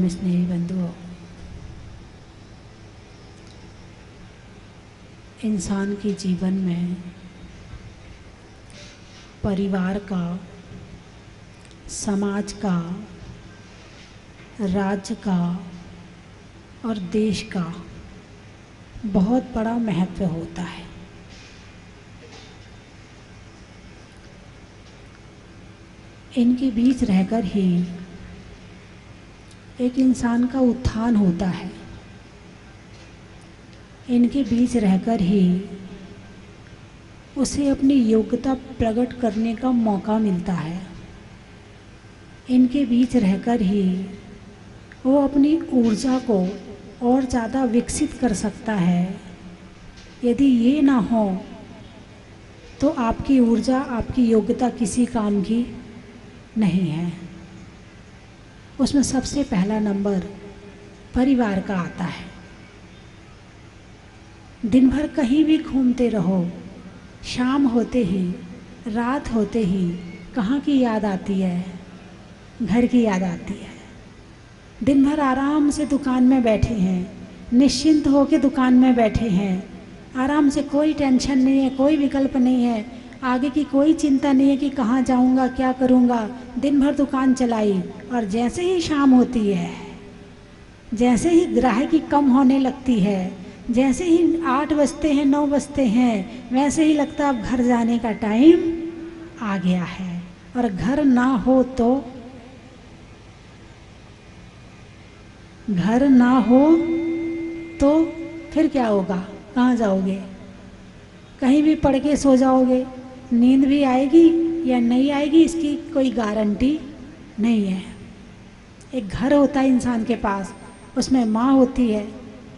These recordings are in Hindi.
स्नेही बंधुओं, इंसान के जीवन में परिवार का, समाज का, राज्य का और देश का बहुत बड़ा महत्व होता है। इनके बीच रहकर ही एक इंसान का उत्थान होता है। इनके बीच रहकर ही उसे अपनी योग्यता प्रकट करने का मौका मिलता है। इनके बीच रहकर ही वो अपनी ऊर्जा को और ज़्यादा विकसित कर सकता है। यदि ये ना हो तो आपकी ऊर्जा, आपकी योग्यता किसी काम की नहीं है। उसमें सबसे पहला नंबर परिवार का आता है। दिन भर कहीं भी घूमते रहो, शाम होते ही, रात होते ही कहाँ की याद आती है? घर की याद आती है। दिन भर आराम से दुकान में बैठे हैं, निश्चिंत होकर दुकान में बैठे हैं, आराम से, कोई टेंशन नहीं है, कोई विकल्प नहीं है, आगे की कोई चिंता नहीं है कि कहाँ जाऊंगा, क्या करूंगा। दिन भर दुकान चलाई और जैसे ही शाम होती है, जैसे ही ग्राहकी कम होने लगती है, जैसे ही 8 बजते हैं, 9 बजते हैं, वैसे ही लगता है अब घर जाने का टाइम आ गया है। और घर ना हो तो, घर ना हो तो फिर क्या होगा? कहाँ जाओगे? कहीं भी पड़ के सो जाओगे। नींद भी आएगी या नहीं आएगी इसकी कोई गारंटी नहीं है। एक घर होता है इंसान के पास, उसमें माँ होती है,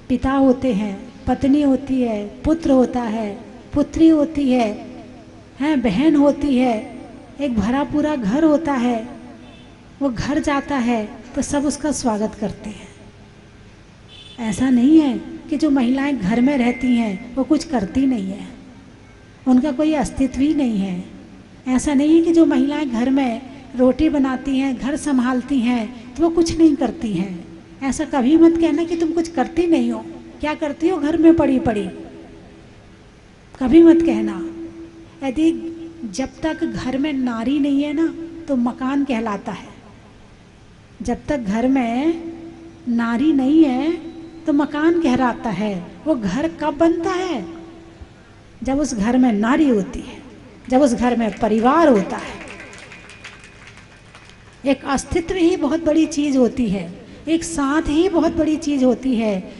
पिता होते हैं, पत्नी होती है, पुत्र होता है, पुत्री होती है, बहन होती है। एक भरा पूरा घर होता है। वो घर जाता है तो सब उसका स्वागत करते हैं। ऐसा नहीं है कि जो महिलाएं घर में रहती हैं वो कुछ करती नहीं है, उनका कोई अस्तित्व ही नहीं है। ऐसा नहीं है कि जो महिलाएं घर में रोटी बनाती हैं, घर संभालती हैं, तो वो कुछ नहीं करती हैं। ऐसा कभी मत कहना कि तुम कुछ करती नहीं हो। क्या करती हो घर में पड़ी पड़ी? कभी मत कहना। यदि जब तक घर में नारी नहीं है ना तो मकान कहलाता है। जब तक घर में नारी नहीं है तो मकान कहलाता है। वो घर कब बनता है? जब उस घर में नारी होती है, जब उस घर में परिवार होता है। एक अस्तित्व ही बहुत बड़ी चीज़ होती है, एक साथ ही बहुत बड़ी चीज़ होती है।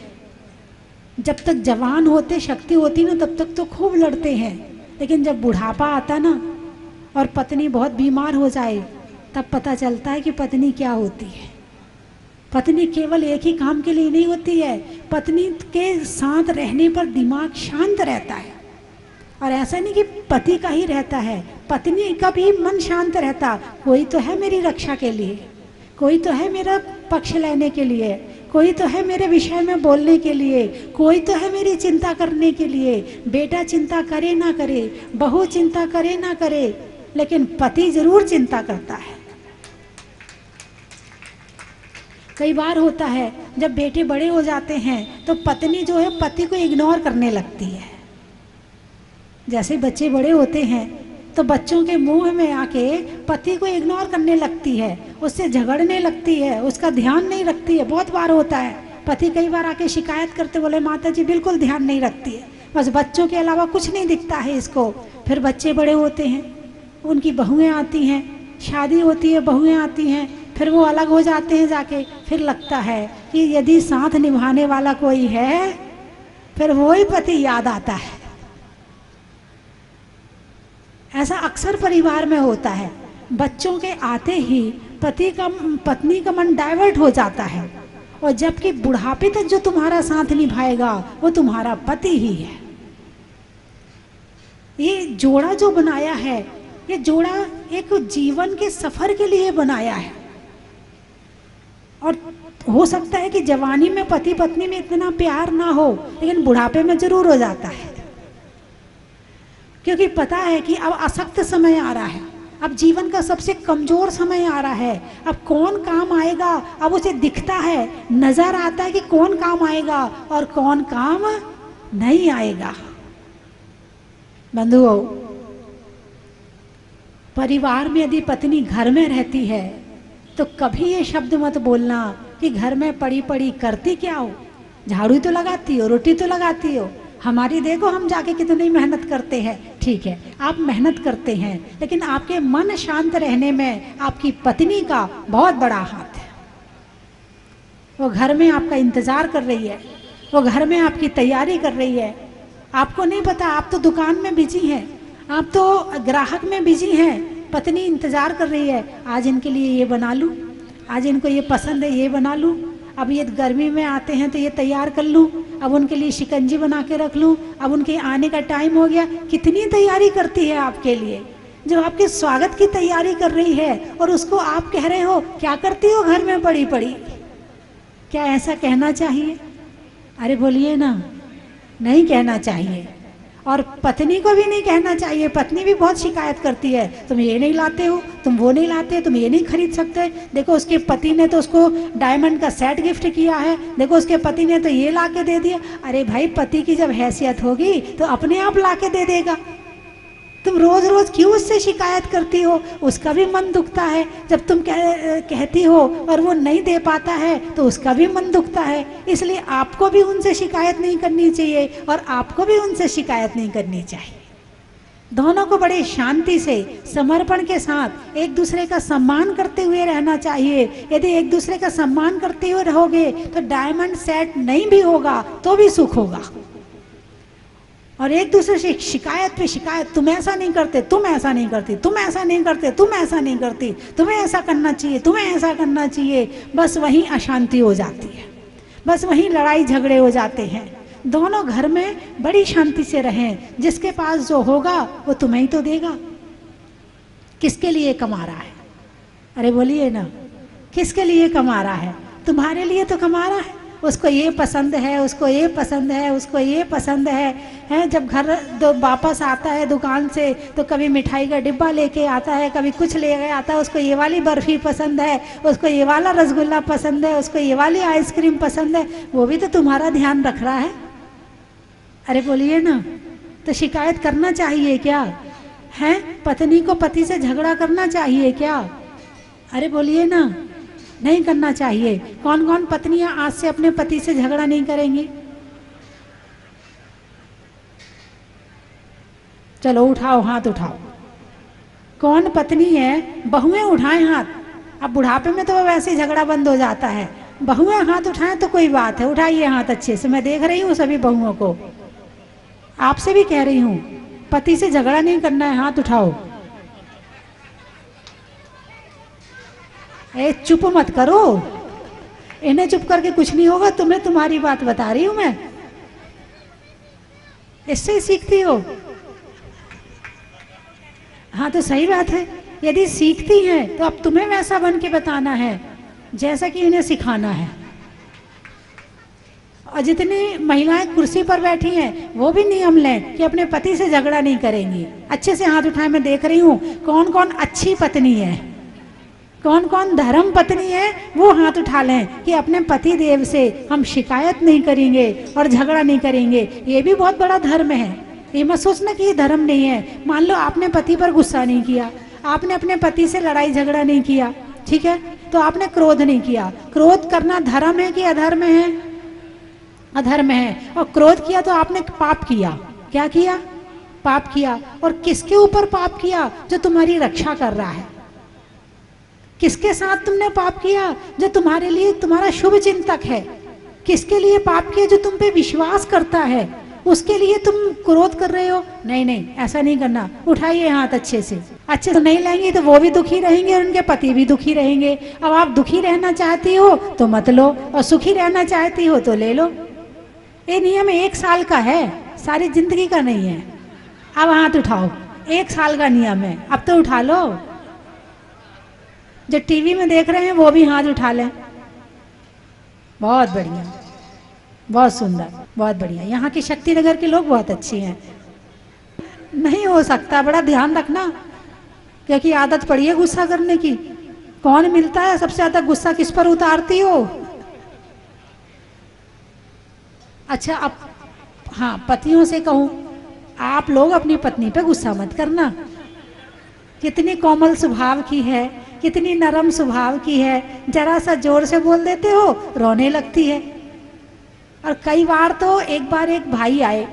जब तक जवान होते, शक्ति होती ना, तब तक तो खूब लड़ते हैं, लेकिन जब बुढ़ापा आता ना और पत्नी बहुत बीमार हो जाए, तब पता चलता है कि पत्नी क्या होती है। पत्नी केवल एक ही काम के लिए नहीं होती है, पत्नी के साथ रहने पर दिमाग शांत रहता है। और ऐसा नहीं कि पति का ही रहता है, पत्नी का भी मन शांत रहता। कोई तो है मेरी रक्षा के लिए, कोई तो है मेरा पक्ष लेने के लिए, कोई तो है मेरे विषय में बोलने के लिए, कोई तो है मेरी चिंता करने के लिए। बेटा चिंता करे ना करे, बहू चिंता करे ना करे, लेकिन पति जरूर चिंता करता है। कई बार होता है जब बेटे बड़े हो जाते हैं तो पत्नी जो है पति को इग्नोर करने लगती है। जैसे बच्चे बड़े होते हैं तो बच्चों के मुंह में आके पति को इग्नोर करने लगती है, उससे झगड़ने लगती है, उसका ध्यान नहीं रखती है। बहुत बार होता है, पति कई बार आके शिकायत करते, बोले माता जी बिल्कुल ध्यान नहीं रखती है, बस बच्चों के अलावा कुछ नहीं दिखता है इसको। फिर बच्चे बड़े होते हैं, उनकी बहुएँ आती हैं, शादी होती है, बहुएँ आती हैं, फिर वो अलग हो जाते हैं जाके। फिर लगता है कि यदि साथ निभाने वाला कोई है, फिर वही पति याद आता है। ऐसा अक्सर परिवार में होता है। बच्चों के आते ही पत्नी का मन डाइवर्ट हो जाता है, और जबकि बुढ़ापे तक जो तुम्हारा साथ निभाएगा वो तुम्हारा पति ही है। ये जोड़ा जो बनाया है, ये जोड़ा एक जीवन के सफर के लिए बनाया है। और हो सकता है कि जवानी में पति पत्नी में इतना प्यार ना हो, लेकिन बुढ़ापे में जरूर हो जाता है, क्योंकि पता है कि अब असक्त समय आ रहा है। अब जीवन का सबसे कमजोर समय आ रहा है। अब कौन काम आएगा, अब उसे दिखता है, नजर आता है कि कौन काम आएगा और कौन काम नहीं आएगा। बंधुओं, परिवार में यदि पत्नी घर में रहती है तो कभी ये शब्द मत बोलना कि घर में पड़ी पड़ी करती क्या हो, झाड़ू तो लगाती हो, रोटी तो लगाती हो, हमारी देखो हम जाके कितनी मेहनत करते हैं। ठीक है, आप मेहनत करते हैं, लेकिन आपके मन शांत रहने में आपकी पत्नी का बहुत बड़ा हाथ है। वो घर में आपका इंतजार कर रही है, वो घर में आपकी तैयारी कर रही है। आपको नहीं पता, आप तो दुकान में बिजी हैं, आप तो ग्राहक में बिजी हैं, पत्नी इंतजार कर रही है, आज इनके लिए ये बना लूँ, आज इनको ये पसंद है ये बना लूँ, अब ये गर्मी में आते हैं तो ये तैयार कर लूँ, अब उनके लिए शिकंजी बना के रख लूँ, अब उनके आने का टाइम हो गया। कितनी तैयारी करती है आपके लिए, जो आपके स्वागत की तैयारी कर रही है, और उसको आप कह रहे हो क्या करती हो घर में पड़ी पड़ी। क्या ऐसा कहना चाहिए? अरे बोलिए ना, नहीं कहना चाहिए। और पत्नी को भी नहीं कहना चाहिए। पत्नी भी बहुत शिकायत करती है, तुम ये नहीं लाते हो, तुम वो नहीं लाते, तुम ये नहीं खरीद सकते, देखो उसके पति ने तो उसको डायमंड का सेट गिफ्ट किया है, देखो उसके पति ने तो ये ला के दे दिया। अरे भाई, पति की जब हैसियत होगी तो अपने आप ला के दे देगा। तुम रोज रोज क्यों उससे शिकायत करती हो? उसका भी मन दुखता है जब तुम कहती हो और वो नहीं दे पाता है तो उसका भी मन दुखता है। इसलिए आपको भी उनसे शिकायत नहीं करनी चाहिए और आपको भी उनसे शिकायत नहीं करनी चाहिए। दोनों को बड़े शांति से, समर्पण के साथ एक दूसरे का सम्मान करते हुए रहना चाहिए। यदि एक दूसरे का सम्मान करते हुए रहोगे तो डायमंड सेट नहीं भी होगा तो भी सुख होगा। और एक दूसरे से शिकायत पे शिकायत, तुम ऐसा नहीं करते, तुम ऐसा नहीं करती, तुम ऐसा नहीं करते, तुम ऐसा नहीं करती, तुम्हें ऐसा करना चाहिए, तुम्हें ऐसा करना चाहिए, बस वहीं अशांति हो जाती है, बस वहीं लड़ाई झगड़े हो जाते हैं। दोनों घर में बड़ी शांति से रहें। जिसके पास जो होगा वो तुम्हें ही तो देगा। किसके लिए कमा रहा है? अरे बोलिए ना, किसके लिए कमा रहा है? तुम्हारे लिए तो कमा रहा है। उसको ये पसंद है, उसको ये पसंद है, उसको ये पसंद है। जब घर वापस आता है दुकान से तो कभी मिठाई का डिब्बा लेके आता है, कभी कुछ लेके आता है। उसको ये वाली बर्फ़ी पसंद है, उसको ये वाला रसगुल्ला पसंद है, उसको ये वाली आइसक्रीम पसंद है। वो भी तो तुम्हारा ध्यान रख रहा है। अरे बोलिए ना, तो शिकायत करना चाहिए क्या? है पत्नी को पति से झगड़ा करना चाहिए क्या? अरे बोलिए ना, नहीं करना चाहिए। कौन कौन पत्नियां आज से अपने पति से झगड़ा नहीं करेंगी? चलो उठाओ, हाथ उठाओ। कौन पत्नी है? बहुएं उठाएं हाथ। अब बुढ़ापे में तो वैसे ही झगड़ा बंद हो जाता है। बहुएं हाथ उठाएं तो कोई बात है, उठाइए हाथ अच्छे से। मैं देख रही हूँ सभी बहुओं को, आपसे भी कह रही हूँ, पति से झगड़ा नहीं करना है, हाथ उठाओ। ए चुप मत करो, इन्हें चुप करके कुछ नहीं होगा। तुम्हें तुम्हारी बात बता रही हूं मैं, इससे ही सीखती हो। हाँ तो सही बात है, यदि सीखती हैं तो अब तुम्हें वैसा बन के बताना है जैसा कि इन्हें सिखाना है। और जितनी महिलाएं कुर्सी पर बैठी हैं वो भी नियम लें कि अपने पति से झगड़ा नहीं करेंगी। अच्छे से हाथ उठाए, मैं देख रही हूँ कौन कौन अच्छी पत्नी है, कौन कौन धर्म पत्नी है, वो हाथ उठा लें कि अपने पति देव से हम शिकायत नहीं करेंगे और झगड़ा नहीं करेंगे। ये भी बहुत बड़ा धर्म है। ये मत सोचना कि ये धर्म नहीं है। मान लो आपने पति पर गुस्सा नहीं किया, आपने अपने पति से लड़ाई झगड़ा नहीं किया, ठीक है, तो आपने क्रोध नहीं किया। क्रोध करना धर्म है कि अधर्म है? अधर्म है। और क्रोध किया तो आपने पाप किया। क्या किया? पाप किया। और किसके ऊपर पाप किया? जो तुम्हारी रक्षा कर रहा है। किसके साथ तुमने पाप किया? जो तुम्हारे लिए तुम्हारा शुभ चिंतक है। किसके लिए पाप किया? जो तुम पे विश्वास करता है, उसके लिए तुम क्रोध कर रहे हो। नहीं नहीं, ऐसा नहीं करना। उठाइए हाथ अच्छे से। अच्छे से नहीं लेंगे तो वो भी दुखी रहेंगे और उनके पति भी दुखी रहेंगे। अब आप दुखी रहना चाहती हो तो मत लो, और सुखी रहना चाहती हो तो ले लो। ये नियम 1 साल का है, सारी जिंदगी का नहीं है। अब हाथ उठाओ, 1 साल का नियम है, अब तो उठा लो। जो टीवी में देख रहे हैं वो भी हाथ उठा लें। बहुत बढ़िया, बहुत सुंदर, बहुत बढ़िया। यहाँ की शक्तिनगर के लोग बहुत अच्छे हैं। नहीं हो सकता, बड़ा ध्यान रखना क्योंकि आदत पड़ी है गुस्सा करने की। कौन मिलता है सबसे ज्यादा गुस्सा किस पर उतारती हो? अच्छा अब हाँ, पतियों से कहूं, आप लोग अपनी पत्नी पे गुस्सा मत करना। कितनी कोमल स्वभाव की है, कितनी नरम स्वभाव की है, जरा सा जोर से बोल देते हो रोने लगती है। और कई बार तो एक बार एक भाई आए,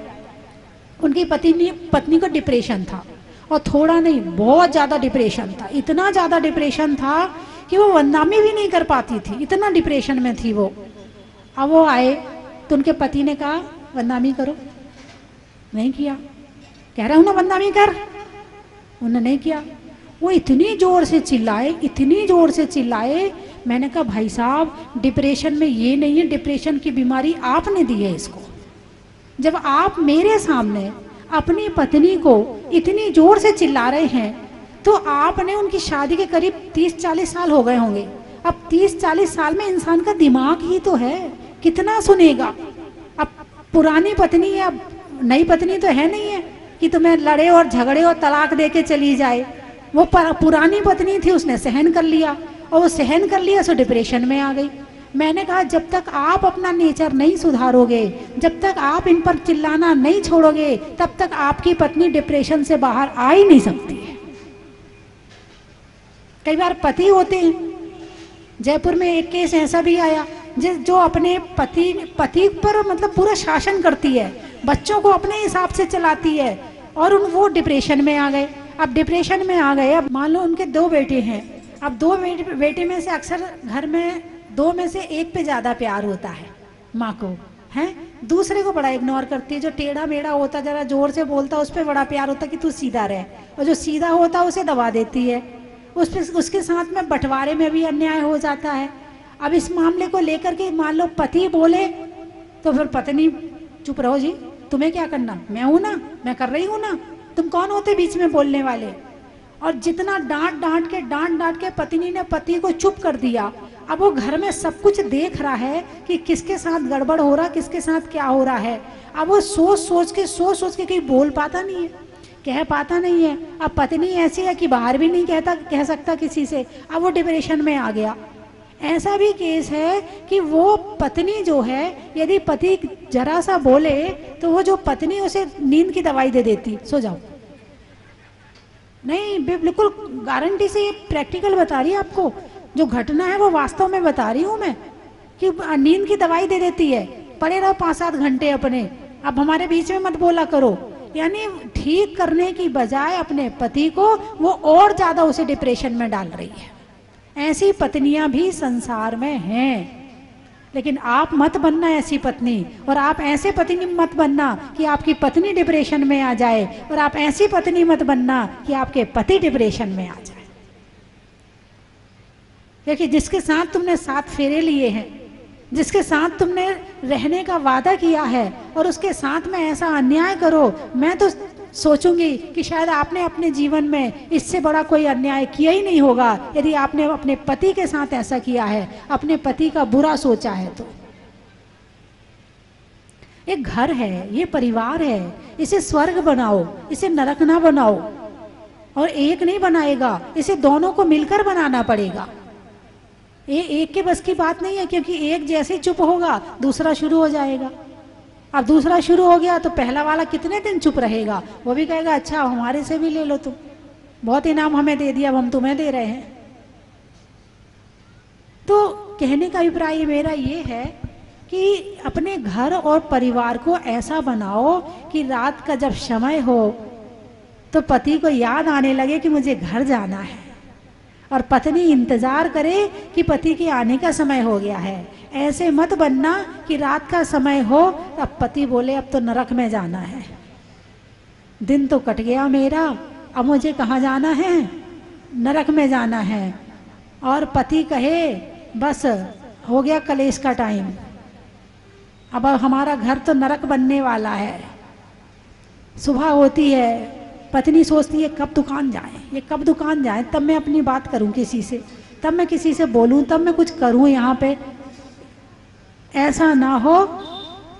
उनकी पत्नी को डिप्रेशन था, और थोड़ा नहीं बहुत ज़्यादा डिप्रेशन था। इतना ज़्यादा डिप्रेशन था कि वो वंदामी भी नहीं कर पाती थी, इतना डिप्रेशन में थी वो। अब वो आए तो उनके पति ने कहा वंदामी करो, नहीं किया। कह रहा हूँ ना वंदामी कर, उन्होंने नहीं किया। वो इतनी जोर से चिल्लाए, इतनी जोर से चिल्लाए। मैंने कहा भाई साहब, डिप्रेशन में ये नहीं है, डिप्रेशन की बीमारी आपने दी है इसको। जब आप मेरे सामने अपनी पत्नी को इतनी जोर से चिल्ला रहे हैं, तो आपने उनकी शादी के करीब 30-40 साल हो गए होंगे। अब 30-40 साल में इंसान का दिमाग ही तो है, कितना सुनेगा। अब पुरानी पत्नी है, अब नई पत्नी तो है नहीं है कि तुम्हें लड़े और झगड़े और तलाक दे के चली जाए। वो पुरानी पत्नी थी, उसने सहन कर लिया, और वो सहन कर लिया सो डिप्रेशन में आ गई। मैंने कहा जब तक आप अपना नेचर नहीं सुधारोगे, जब तक आप इन पर चिल्लाना नहीं छोड़ोगे, तब तक आपकी पत्नी डिप्रेशन से बाहर आ ही नहीं सकती है। कई बार पति होते हैं, जयपुर में एक केस ऐसा भी आया जो अपने पति पर मतलब पूरा शासन करती है, बच्चों को अपने हिसाब से चलाती है, और वो डिप्रेशन में आ गए। अब डिप्रेशन में आ गए, अब मान लो उनके 2 बेटे हैं। अब 2 बेटे में से अक्सर घर में 2 में से एक पे ज़्यादा प्यार होता है माँ को, है, दूसरे को बड़ा इग्नोर करती है। जो टेढ़ा मेढ़ा होता, जरा जोर से बोलता, उस पर बड़ा प्यार होता कि तू सीधा रहे, और जो सीधा होता उसे दबा देती है। उसके साथ में बंटवारे में भी अन्याय हो जाता है। अब इस मामले को लेकर के मान लो पति बोले तो फिर पत्नी चुप रहो जी, तुम्हें क्या करना, मैं हूं ना, मैं कर रही हूं ना, तुम कौन होते बीच में बोलने वाले। और जितना डांट डांट के पत्नी ने पति को चुप कर दिया। अब वो घर में सब कुछ देख रहा है कि किसके साथ गड़बड़ हो रहा, किसके साथ क्या हो रहा है। अब वो सोच सोच के कहीं बोल पाता नहीं है, कह पाता नहीं है। अब पत्नी ऐसी है कि बाहर भी नहीं कह सकता किसी से। अब वो डिप्रेशन में आ गया। ऐसा भी केस है कि वो पत्नी जो है, यदि पति जरा सा बोले तो वो जो पत्नी उसे नींद की दवाई दे देती, सो जाओ। नहीं, बिल्कुल गारंटी से ये प्रैक्टिकल बता रही है आपको, जो घटना है वो वास्तव में बता रही हूँ मैं, कि नींद की दवाई दे देती है, पड़े रहो 5-7 घंटे अपने, अब हमारे बीच में मत बोला करो। यानी ठीक करने की बजाय अपने पति को वो और ज्यादा उसे डिप्रेशन में डाल रही है। ऐसी पत्नियां भी संसार में हैं, लेकिन आप मत बनना ऐसी पत्नी, और आप ऐसे पत्नी मत बनना कि आपकी पत्नी डिप्रेशन में आ जाए, और आप ऐसी पत्नी मत बनना कि आपके पति डिप्रेशन में आ जाए। क्योंकि जिसके साथ तुमने 7 फेरे लिए हैं, जिसके साथ तुमने रहने का वादा किया है, और उसके साथ में ऐसा अन्याय करो, मैं तो सोचूंगी कि शायद आपने अपने जीवन में इससे बड़ा कोई अन्याय किया ही नहीं होगा, यदि आपने अपने पति के साथ ऐसा किया है, अपने पति का बुरा सोचा है। तो एक घर है, ये परिवार है, इसे स्वर्ग बनाओ, इसे नरक ना बनाओ। और एक नहीं बनाएगा, इसे दोनों को मिलकर बनाना पड़ेगा। ये एक के बस की बात नहीं है, क्योंकि एक जैसे ही चुप होगा दूसरा शुरू हो जाएगा। अब दूसरा शुरू हो गया तो पहला वाला कितने दिन चुप रहेगा, वो भी कहेगा अच्छा हमारे से भी ले लो, तुम बहुत इनाम हमें दे दिया, अब हम तुम्हें दे रहे हैं। तो कहने का अभिप्राय मेरा ये है कि अपने घर और परिवार को ऐसा बनाओ कि रात का जब समय हो तो पति को याद आने लगे कि मुझे घर जाना है, और पत्नी इंतजार करे कि पति के आने का समय हो गया है। ऐसे मत बनना कि रात का समय हो अब पति बोले अब तो नरक में जाना है, दिन तो कट गया मेरा, अब मुझे कहाँ जाना है, नरक में जाना है। और पति कहे बस हो गया कलेश का टाइम, अब हमारा घर तो नरक बनने वाला है। सुबह होती है, पत्नी सोचती है कब दुकान जाए, ये कब दुकान जाए, तब मैं अपनी बात करूं किसी से, तब मैं किसी से बोलूं, तब मैं कुछ करूं यहाँ पे। ऐसा ना हो,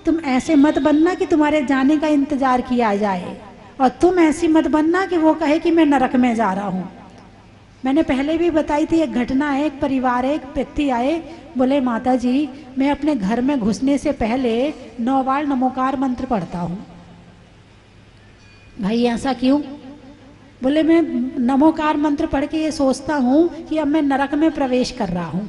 तुम ऐसे मत बनना कि तुम्हारे जाने का इंतजार किया जाए, और तुम ऐसी मत बनना कि वो कहे कि मैं नरक में जा रहा हूँ। मैंने पहले भी बताई थी, एक घटना है, एक परिवार है, एक व्यक्ति आए, बोले माता जी मैं अपने घर में घुसने से पहले 9 बार नमोकार मंत्र पढ़ता हूँ। भाई ऐसा क्यों? बोले मैं नमोकार मंत्र पढ़ के ये सोचता हूँ कि अब मैं नरक में प्रवेश कर रहा हूँ,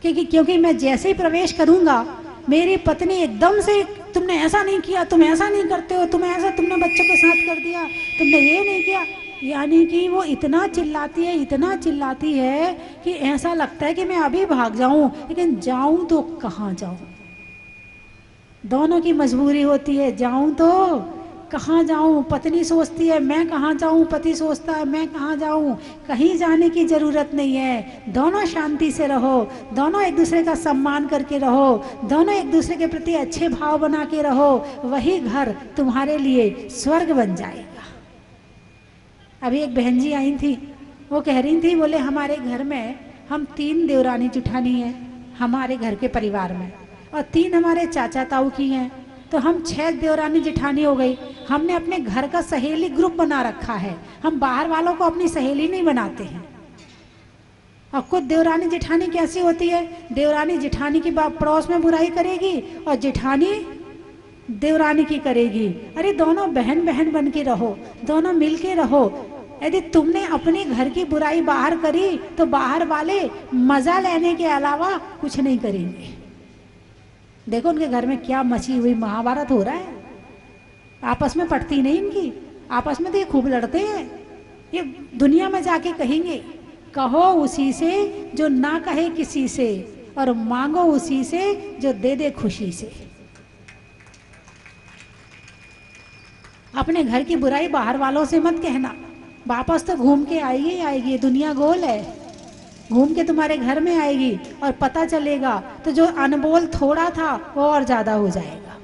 क्योंकि मैं जैसे ही प्रवेश करूँगा मेरी पत्नी एकदम से, तुमने ऐसा नहीं किया, तुम ऐसा नहीं करते हो, तुम ऐसा, तुमने बच्चों के साथ कर दिया, तुमने ये नहीं किया। यानी कि वो इतना चिल्लाती है, इतना चिल्लाती है कि ऐसा लगता है कि मैं अभी भाग जाऊं, लेकिन जाऊं तो कहाँ जाऊं। दोनों की मजबूरी होती है, जाऊं तो कहाँ जाऊं। पत्नी सोचती है मैं कहाँ जाऊं, पति सोचता है मैं कहाँ जाऊं। कहीं जाने की जरूरत नहीं है, दोनों शांति से रहो, दोनों एक दूसरे का सम्मान करके रहो, दोनों एक दूसरे के प्रति अच्छे भाव बना के रहो, वही घर तुम्हारे लिए स्वर्ग बन जाएगा। अभी एक बहन जी आई थी, वो कह रही थी, बोले हमारे घर में हम 3 देवरानी जुठानी हैं हमारे घर के परिवार में, और 3 हमारे चाचा ताऊ की हैं, तो हम 6 देवरानी जेठानी हो गई। हमने अपने घर का सहेली ग्रुप बना रखा है, हम बाहर वालों को अपनी सहेली नहीं बनाते हैं। और खुद देवरानी जेठानी कैसी होती है, देवरानी जेठानी की पड़ोस में बुराई करेगी और जेठानी देवरानी की करेगी। अरे दोनों बहन बहन बन के रहो, दोनों मिल के रहो। यदि तुमने अपने घर की बुराई बाहर करी तो बाहर वाले मजा लेने के अलावा कुछ नहीं करेंगे। देखो उनके घर में क्या मची हुई महाभारत हो रहा है, आपस में पटती नहीं इनकी, आपस में तो ये खूब लड़ते हैं। ये दुनिया में जाके कहेंगे, कहो उसी से जो ना कहे किसी से, और मांगो उसी से जो दे दे खुशी से। अपने घर की बुराई बाहर वालों से मत कहना, वापस तो घूम के आएगी ही आएगी, दुनिया गोल है, घूम के तुम्हारे घर में आएगी और पता चलेगा तो जो अनमोल थोड़ा था वो और ज़्यादा हो जाएगा।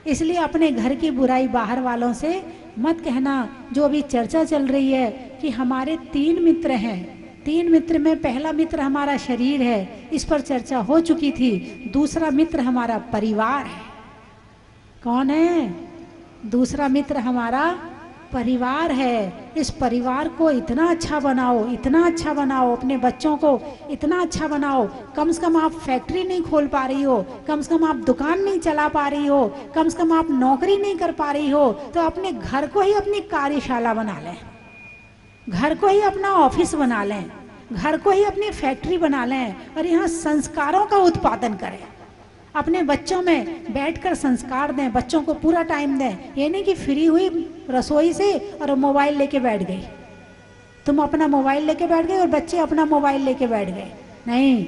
इसलिए अपने घर की बुराई बाहर वालों से मत कहना। जो अभी चर्चा चल रही है कि हमारे 3 मित्र हैं, 3 मित्र में पहला मित्र हमारा शरीर है, इस पर चर्चा हो चुकी थी। दूसरा मित्र हमारा परिवार है। कौन है? दूसरा मित्र हमारा परिवार है। इस परिवार को इतना अच्छा बनाओ, इतना अच्छा बनाओ, अपने बच्चों को इतना अच्छा बनाओ। कम से कम आप फैक्ट्री नहीं खोल पा रही हो, कम से कम आप दुकान नहीं चला पा रही हो, कम से कम आप नौकरी नहीं कर पा रही हो, तो अपने घर को ही अपनी कार्यशाला बना लें, घर को ही अपना ऑफिस बना लें, घर को ही अपनी फैक्ट्री बना लें, और यहाँ संस्कारों का उत्पादन करें। अपने बच्चों में बैठकर संस्कार दें, बच्चों को पूरा टाइम दें। ये नहीं कि फ्री हुई रसोई से और मोबाइल लेके बैठ गई, तुम अपना मोबाइल लेके बैठ गए और बच्चे अपना मोबाइल लेके बैठ गए। नहीं,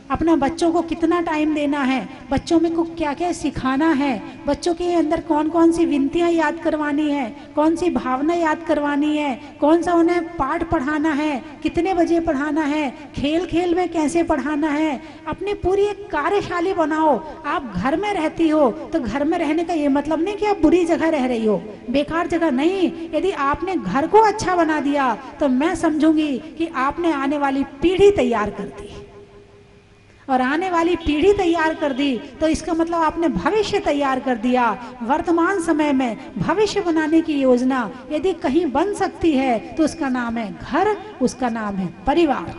अपना बच्चों को कितना टाइम देना है, बच्चों में को क्या क्या सिखाना है, बच्चों के अंदर कौन कौन सी विनतियाँ याद करवानी है, कौन सी भावना याद करवानी है, कौन सा उन्हें पाठ पढ़ाना है, कितने बजे पढ़ाना है, खेल खेल में कैसे पढ़ाना है। अपनी पूरी एक कार्यशाली बनाओ। आप घर में रहती हो तो घर में रहने का ये मतलब नहीं कि आप बुरी जगह रह रही हो, बेकार जगह नहीं। यदि आपने घर को अच्छा बना दिया तो मैं समझूंगी कि आपने आने वाली पीढ़ी तैयार कर दी, और आने वाली पीढ़ी तैयार कर दी तो इसका मतलब आपने भविष्य तैयार कर दिया। वर्तमान समय में भविष्य बनाने की योजना यदि कहीं बन सकती है तो उसका नाम है घर, उसका नाम है परिवार।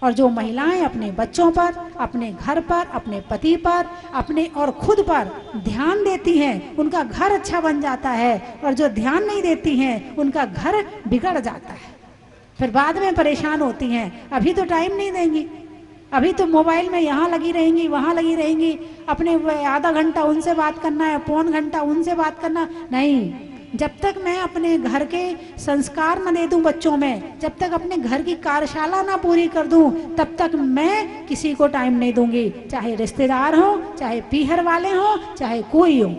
और जो महिलाएं अपने बच्चों पर, अपने घर पर, अपने पति पर, अपने और खुद पर ध्यान देती हैं, उनका घर अच्छा बन जाता है। और जो ध्यान नहीं देती हैं उनका घर बिगड़ जाता है, फिर बाद में परेशान होती हैं। अभी तो टाइम नहीं देंगी, अभी तो मोबाइल में यहाँ लगी रहेंगी, वहाँ लगी रहेंगी, अपने आधा घंटा उनसे बात करना है, पौन घंटा उनसे बात करना नहीं। जब तक मैं अपने घर के संस्कार न दे दूं बच्चों में, जब तक अपने घर की कार्यशाला ना पूरी कर दूं, तब तक मैं किसी को टाइम नहीं दूंगी, चाहे रिश्तेदार हो, चाहे पीहर वाले हो, चाहे कोई हो।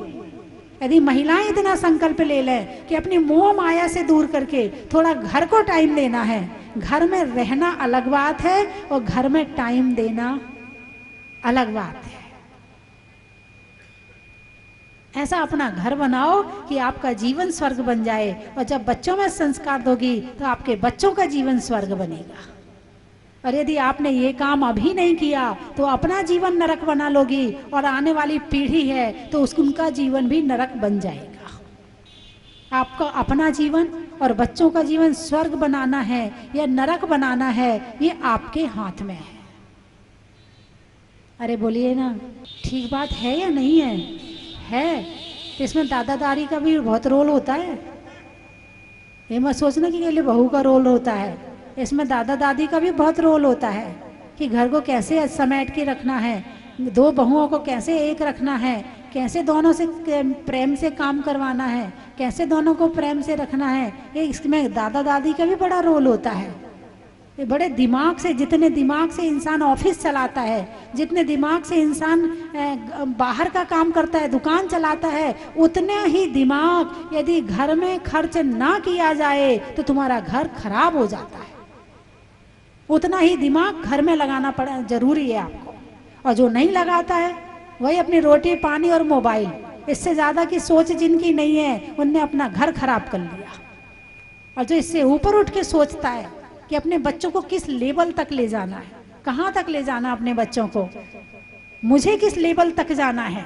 यदि महिलाएं इतना संकल्प ले लें कि अपनी मोह माया से दूर करके थोड़ा घर को टाइम देना है, घर में रहना अलग बात है और घर में टाइम देना अलग बात है। ऐसा अपना घर बनाओ कि आपका जीवन स्वर्ग बन जाए, और जब बच्चों में संस्कार दोगी तो आपके बच्चों का जीवन स्वर्ग बनेगा। और यदि आपने ये काम अभी नहीं किया तो अपना जीवन नरक बना लोगी, और आने वाली पीढ़ी है तो उनका जीवन भी नरक बन जाएगा। आपका अपना जीवन और बच्चों का जीवन स्वर्ग बनाना है या नरक बनाना है, ये आपके हाथ में है। अरे बोलिए ना, ठीक बात है या नहीं है? है। तो इसमें दादा दादी का भी बहुत रोल होता है। ये मत सोचना कि केवल बहू का रोल होता है, इसमें दादा दादी का भी बहुत रोल होता है कि घर को कैसे समेट के रखना है, दो बहुओं को कैसे एक रखना है, कैसे दोनों से प्रेम से काम करवाना है, कैसे दोनों को प्रेम से रखना है। ये इसमें दादा दादी का भी बड़ा रोल होता है। ये बड़े दिमाग से, जितने दिमाग से इंसान ऑफिस चलाता है, जितने दिमाग से इंसान बाहर का काम करता है, दुकान चलाता है, उतने ही दिमाग यदि घर में खर्च ना किया जाए तो तुम्हारा घर खराब हो जाता है। उतना ही दिमाग घर में लगाना पड़ा जरूरी है आपको। और जो नहीं लगाता है वही अपनी रोटी पानी और मोबाइल, इससे ज्यादा की सोच जिनकी नहीं है उनने अपना घर खराब कर लिया। और जो इससे ऊपर उठ के सोचता है कि अपने बच्चों को किस लेवल तक ले जाना है, कहाँ तक ले जाना अपने बच्चों को, मुझे किस लेवल तक जाना है,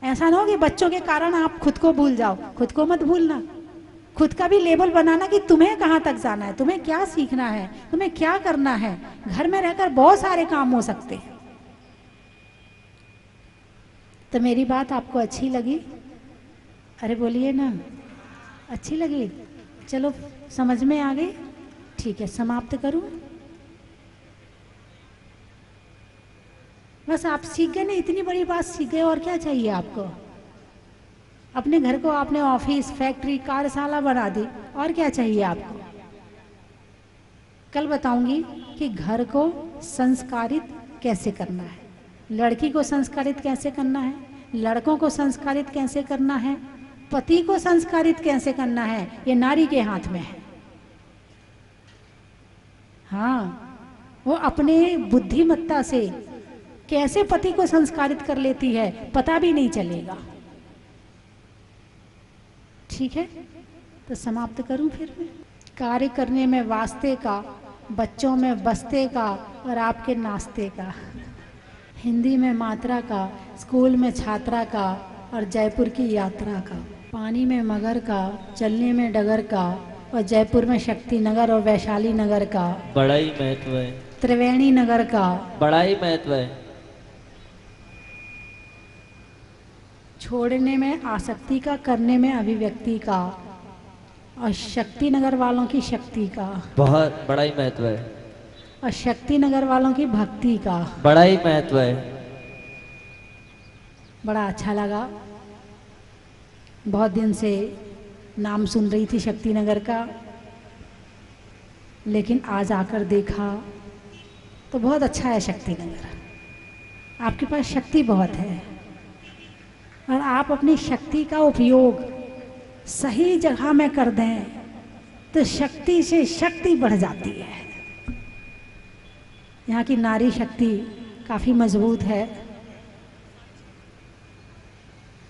ऐसा ना हो कि बच्चों के कारण आप खुद को भूल जाओ। खुद को मत भूलना, खुद का भी लेवल बनाना कि तुम्हें कहाँ तक जाना है, तुम्हें क्या सीखना है, तुम्हें क्या करना है। घर में रहकर बहुत सारे काम हो सकते हैं। तो मेरी बात आपको अच्छी लगी? अरे बोलिए ना, अच्छी लगी? चलो समझ में आ गई? ठीक है, समाप्त करूं? बस आप सीख गए ना, इतनी बड़ी बात सीख गए, और क्या चाहिए आपको? अपने घर को आपने ऑफिस, फैक्ट्री, कार्यशाला बना दी, और क्या चाहिए आपको? कल बताऊंगी कि घर को संस्कारित कैसे करना है, लड़की को संस्कारित कैसे करना है, लड़कों को संस्कारित कैसे करना है, पति को संस्कारित कैसे करना है। ये नारी के हाथ में है। हाँ, वो अपने बुद्धिमत्ता से कैसे पति को संस्कारित कर लेती है पता भी नहीं चलेगा। ठीक है, तो समाप्त करूं फिर मैं? कार्य करने में वास्ते का, बच्चों में बस्ते का और आपके नाश्ते का, हिंदी में मात्रा का, स्कूल में छात्रा का और जयपुर की यात्रा का, पानी में मगर का, चलने में डगर का और जयपुर में शक्ति नगर और वैशाली नगर का बड़ा ही महत्व है, त्रिवेणी नगर का बड़ा ही महत्व है, छोड़ने में आसक्ति का, करने में अभिव्यक्ति का और शक्ति नगर वालों की शक्ति का बहुत बड़ा ही महत्व है, और शक्ति नगर वालों की भक्ति का बड़ा ही महत्व है। बड़ा अच्छा लगा। बहुत दिन से नाम सुन रही थी शक्ति नगर का, लेकिन आज आकर देखा तो बहुत अच्छा है शक्ति नगर। आपके पास शक्ति बहुत है और आप अपनी शक्ति का उपयोग सही जगह में कर दें तो शक्ति से शक्ति बढ़ जाती है। यहाँ की नारी शक्ति काफ़ी मजबूत है।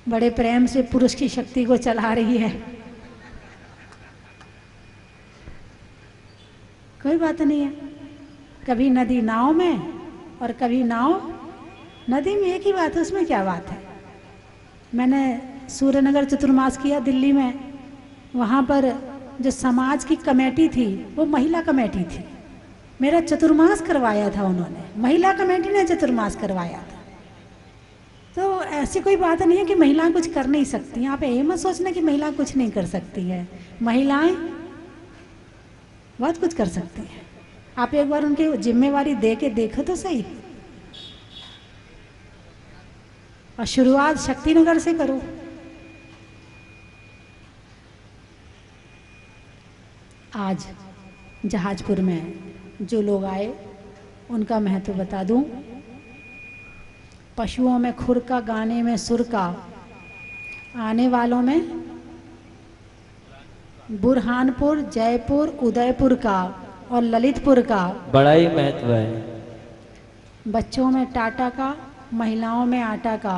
बड़े प्रेम से पुरुष की शक्ति को चला रही है। कोई बात नहीं है, कभी नदी नाव में और कभी नाव नदी में, एक ही बात है, उसमें क्या बात है। मैंने सूर्यनगर चतुर्मास किया दिल्ली में, वहाँ पर जो समाज की कमेटी थी वो महिला कमेटी थी। मेरा चतुर्मास करवाया था उन्होंने, महिला कमेटी ने चतुर्मास करवाया था। तो ऐसी कोई बात नहीं है कि महिलाएं कुछ कर नहीं सकती। यहाँ पे ये मत सोचना कि महिला कुछ नहीं कर सकती है। महिलाएं बहुत कुछ कर सकती हैं। आप एक बार उनकी जिम्मेवारी दे के देखो तो सही। और शुरुआत शक्तिनगर से करो। आज जहाजपुर में जो लोग आए उनका महत्व बता दूं। पशुओं में खुर का, गाने में सुर का, आने वालों में बुरहानपुर, जयपुर, उदयपुर का और ललितपुर का बड़ा ही महत्व है। बच्चों में टाटा का, महिलाओं में आटा का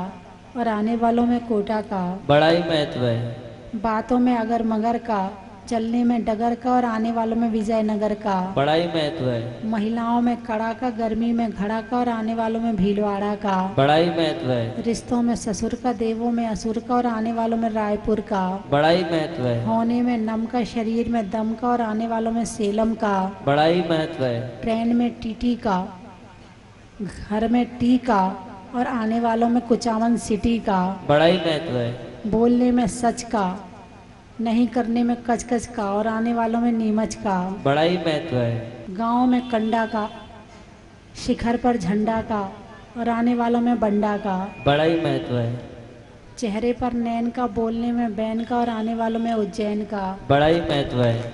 और आने वालों में कोटा का बड़ा ही महत्व है। बातों में अगर मगर का, चलने में डगर का और आने वालों में विजयनगर का। बड़ा ही महत्व है। महिलाओं में कड़ा का, गर्मी में घड़ा का और आने वालों में भीलवाड़ा का। बड़ा ही महत्व है। रिश्तों में ससुर का, देवों में असुर का और आने वालों में रायपुर का। बड़ा ही महत्व है। होने में नम का, शरीर में दम का और आने वालों में सेलम का। बड़ा ही महत्व है। ट्रेन में टीटी का, घर में टी का और आने वालों में कुचामन सिटी का। बड़ा ही महत्व है। बोलने में सच का, नहीं करने में कचकच का और आने वालों में नीमच का। बड़ा ही महत्व है। गांव में कंडा का, शिखर पर झंडा का और आने वालों में बंडा का। बड़ा ही महत्व है। चेहरे पर नैन का, बोलने में बैन का और आने वालों में उज्जैन का। बड़ा ही महत्व है।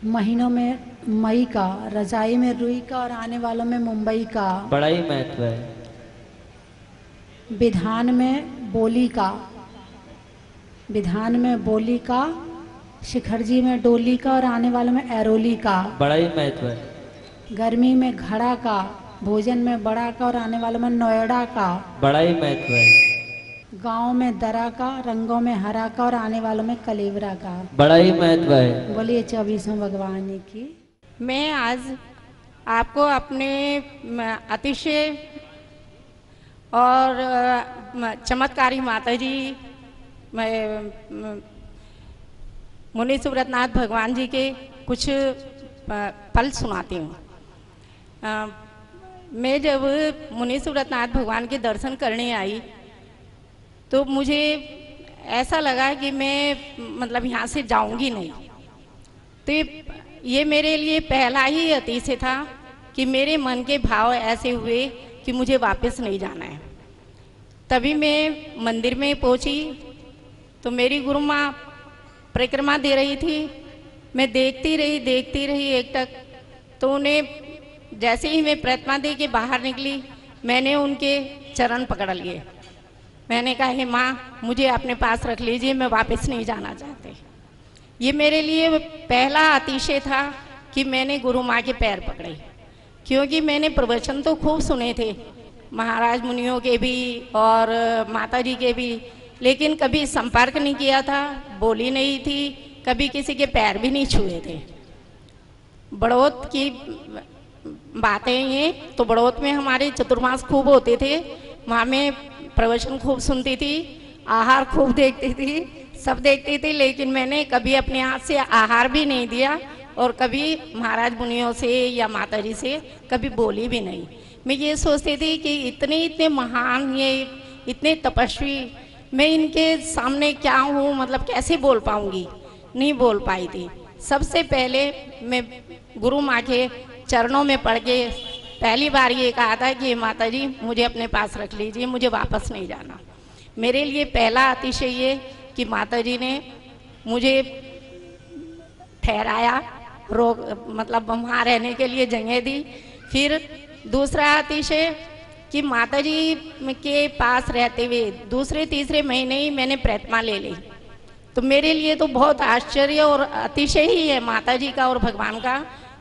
महीनों में मई का, रजाई में रुई का और आने वालों में मुंबई का। बड़ा ही महत्व है। विधान में बोली का, विधान में बोली का, शिखरजी में डोली का और आने वालों में एरोली का। बड़ा ही महत्व है। गर्मी में घड़ा का, भोजन में बड़ा का और आने वालों में नोएडा का। बड़ा ही महत्व है। गांव में दरा का, रंगों में हरा का और आने वालों में कलेवरा का। बड़ा ही महत्व है। बोलिए 24वें भगवान की। मैं आज आपको अपने अतिशय और चमत्कारी माताजी मुनि सुब्रतनाथ भगवान जी के कुछ पल सुनाती हूँ। मैं जब मुनि सुब्रतनाथ भगवान के दर्शन करने आई तो मुझे ऐसा लगा कि मैं मतलब यहाँ से जाऊँगी नहीं। तो ये मेरे लिए पहला ही अतिशय था कि मेरे मन के भाव ऐसे हुए कि मुझे वापस नहीं जाना है। तभी मैं मंदिर में पहुंची तो मेरी गुरु माँ परिक्रमा दे रही थी। मैं देखती रही एक तक। तो उन्हें जैसे ही मैं प्रतिमा दे के बाहर निकली, मैंने उनके चरण पकड़ लिए। मैंने कहा, हे माँ, मुझे अपने पास रख लीजिए, मैं वापस नहीं जाना चाहती। ये मेरे लिए पहला अतिशय था कि मैंने गुरु माँ के पैर पकड़े, क्योंकि मैंने प्रवचन तो खूब सुने थे, महाराज मुनियों के भी और माता जी के भी, लेकिन कभी संपर्क नहीं किया था, बोली नहीं थी, कभी किसी के पैर भी नहीं छुए थे। बड़ौत की बातें ये तो बड़ौत में हमारे चतुर्मास खूब होते थे, वहाँ में प्रवचन खूब सुनती थी, आहार खूब देखती थी, सब देखती थी, लेकिन मैंने कभी अपने हाथ से आहार भी नहीं दिया और कभी महाराज मुनियों से या माताजी से कभी बोली भी नहीं। मैं ये सोचती थी कि इतने महान, ये इतने तपस्वी, मैं इनके सामने क्या हूँ, मतलब कैसे बोल पाऊँगी। नहीं बोल पाई थी। सबसे पहले मैं गुरु माँ के चरणों में पड़ के पहली बार ये कहा था कि माता जी, मुझे अपने पास रख लीजिए, मुझे वापस नहीं जाना। मेरे लिए पहला अतिशय ये कि माता जी ने मुझे ठहराया, मतलब वहाँ रहने के लिए जगह दी। फिर दूसरा अतिशय कि माता जी के पास रहते हुए दूसरे तीसरे महीने ही मैंने प्रतिमा ले ली। तो मेरे लिए तो बहुत आश्चर्य और अतिशय ही है माता जी का और भगवान का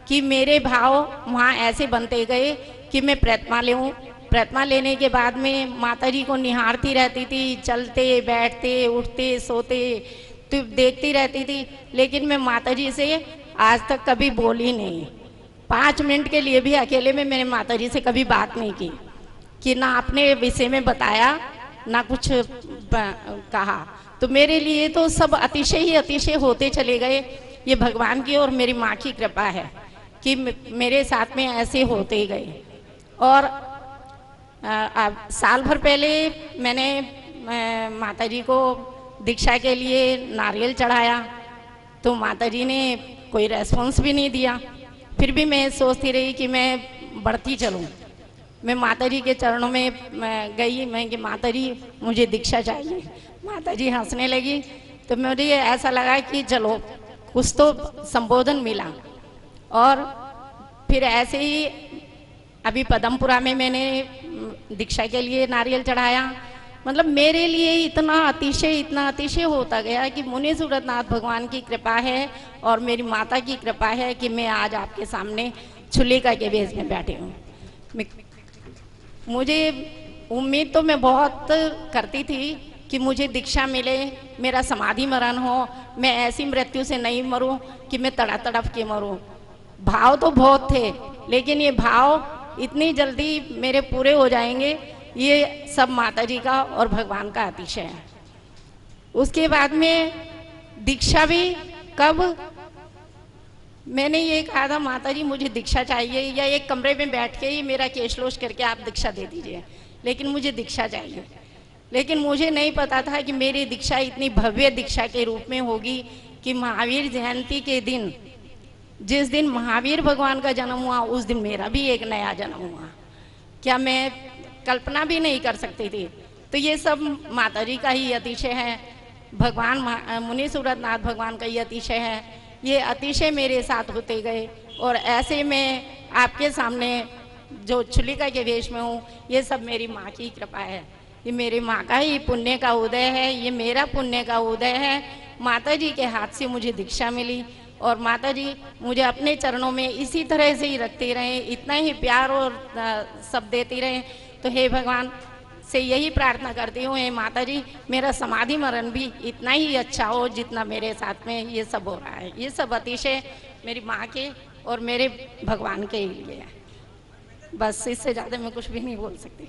कि मेरे भाव वहाँ ऐसे बनते गए कि मैं प्रतिमा लेऊँ। प्रतिमा लेने के बाद में माता जी को निहारती रहती थी, चलते बैठते उठते सोते तो देखती रहती थी, लेकिन मैं माता जी से आज तक कभी बोली नहीं। 5 मिनट के लिए भी अकेले में मैंने माता जी से कभी बात नहीं की कि ना अपने विषय में बताया ना कुछ कहा। तो मेरे लिए तो सब अतिशय ही अतिशय होते चले गए। ये भगवान की और मेरी माँ की कृपा है कि मेरे साथ में ऐसे होते गए। और साल भर पहले मैंने माता जी को दीक्षा के लिए नारियल चढ़ाया, तो माता जी ने कोई रेस्पॉन्स भी नहीं दिया। फिर भी मैं सोचती रही कि मैं बढ़ती चलूँ। मैं माता जी के चरणों में गई, मैं कि माता जी मुझे दीक्षा चाहिए। माता जी हंसने लगी। तो मुझे ऐसा लगा कि चलो कुछ तो संबोधन मिला। और फिर ऐसे ही अभी पदमपुरा में मैंने दीक्षा के लिए नारियल चढ़ाया। मतलब मेरे लिए इतना अतिशय होता गया कि मुनि सुब्रतनाथ भगवान की कृपा है और मेरी माता की कृपा है कि मैं आज आपके सामने छुलिका के वेश में बैठी हूँ। मुझे उम्मीद तो मैं बहुत करती थी कि मुझे दीक्षा मिले, मेरा समाधि मरण हो, मैं ऐसी मृत्यु से नहीं मरूं कि मैं तड़प तड़प के मरूं। भाव तो बहुत थे, लेकिन ये भाव इतनी जल्दी मेरे पूरे हो जाएंगे, ये सब माता जी का और भगवान का अतिशय है। उसके बाद में दीक्षा भी कब मैंने ये कहा था, माता जी मुझे दीक्षा चाहिए, या एक कमरे में बैठ के ही मेरा केशलोश करके आप दीक्षा दे दीजिए, लेकिन मुझे दीक्षा चाहिए। लेकिन मुझे नहीं पता था कि मेरी दीक्षा इतनी भव्य दीक्षा के रूप में होगी कि महावीर जयंती के दिन, जिस दिन महावीर भगवान का जन्म हुआ, उस दिन मेरा भी एक नया जन्म हुआ। क्या मैं कल्पना भी नहीं कर सकती थी। तो ये सब माता जी का ही अतिशय है, भगवान मुनि सूरतनाथ भगवान का ही अतिशय है। ये अतिशय मेरे साथ होते गए, और ऐसे में आपके सामने जो छुलिका के वेश में हूँ, ये सब मेरी माँ की कृपा है। ये मेरी माँ का ही पुण्य का उदय है, ये मेरा पुण्य का उदय है। माता जी के हाथ से मुझे दीक्षा मिली, और माता जी मुझे अपने चरणों में इसी तरह से ही रखते रहे, इतना ही प्यार और सब देती रहे। तो हे भगवान से यही प्रार्थना करती हूँ, हे माता जी मेरा समाधि मरण भी इतना ही अच्छा हो जितना मेरे साथ में ये सब हो रहा है। ये सब अतिशय मेरी माँ के और मेरे भगवान के ही लिए है। बस इससे ज़्यादा मैं कुछ भी नहीं बोल सकती।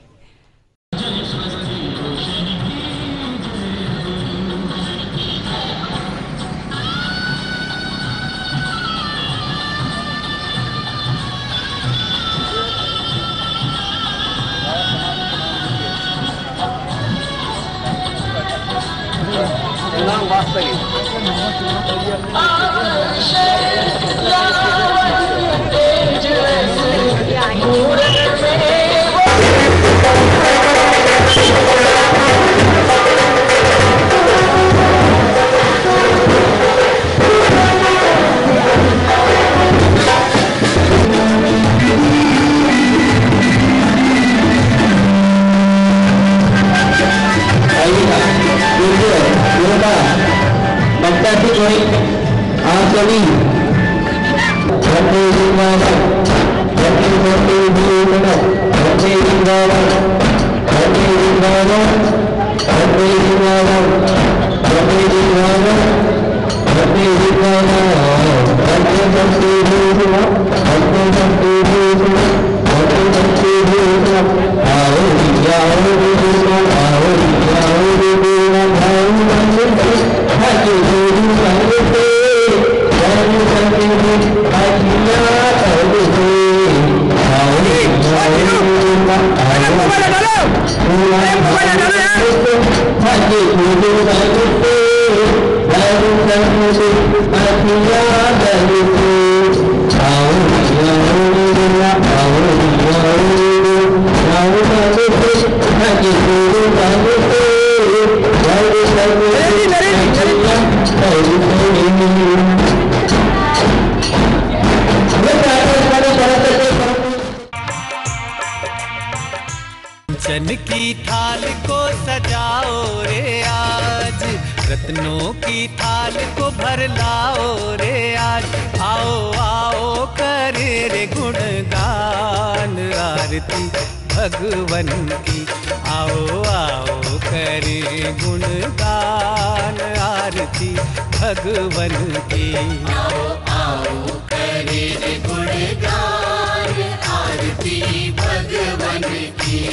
चन की थाल को सजाओ रे आज, रत्नों की थाल को भर लाओ रे आज। आओ आओ करे रे गुणगान आरती भगवन की, आओ आओ करे गुणगान आरती भगवन की। आओ आओ करे रे गुणगान आरती भगवन की।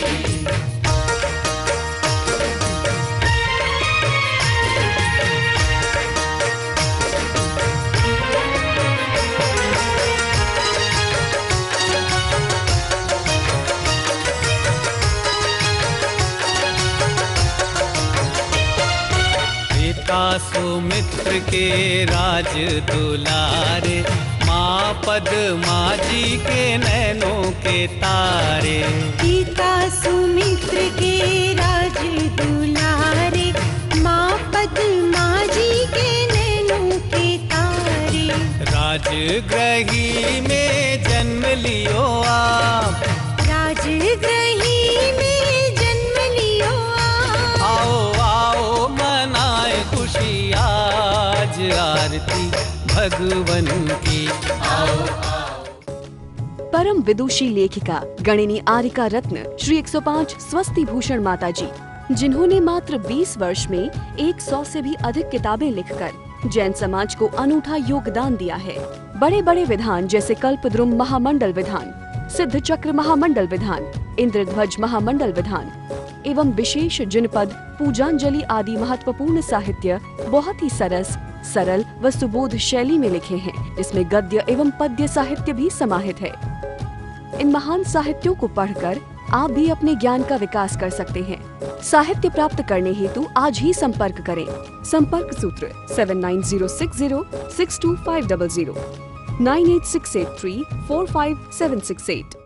सुमित्र के राज दुलारे, माँ पद्मा जी के नैनों के तारे। पिता सुमित्र के राज दुलारे, माँ पद्मा जी के नैनों के तारे। राजगृही में जन्म लियो आप, राजगृही में जन्म लियो आप। आओ आओ मनाए खुशी आज आरती भगवन की। आओ परम विदुषी लेखिका गणिनी आरिका रत्न श्री 105 स्वस्ति भूषण माता जी जिन्होंने मात्र 20 वर्ष में 100 से भी अधिक किताबें लिखकर जैन समाज को अनूठा योगदान दिया है। बड़े बड़े विधान जैसे कल्पद्रुम महामंडल विधान, सिद्ध चक्र महामंडल विधान, इंद्रध्वज महामंडल विधान एवं विशेष जिनपद, पूजांजलि आदि महत्वपूर्ण साहित्य बहुत ही सरस, सरल व सुबोध शैली में लिखे हैं, जिसमें गद्य एवं पद्य साहित्य भी समाहित है। इन महान साहित्यों को पढ़कर आप भी अपने ज्ञान का विकास कर सकते हैं। साहित्य प्राप्त करने हेतु आज ही संपर्क करें। संपर्क सूत्र 7906062500 98683456768।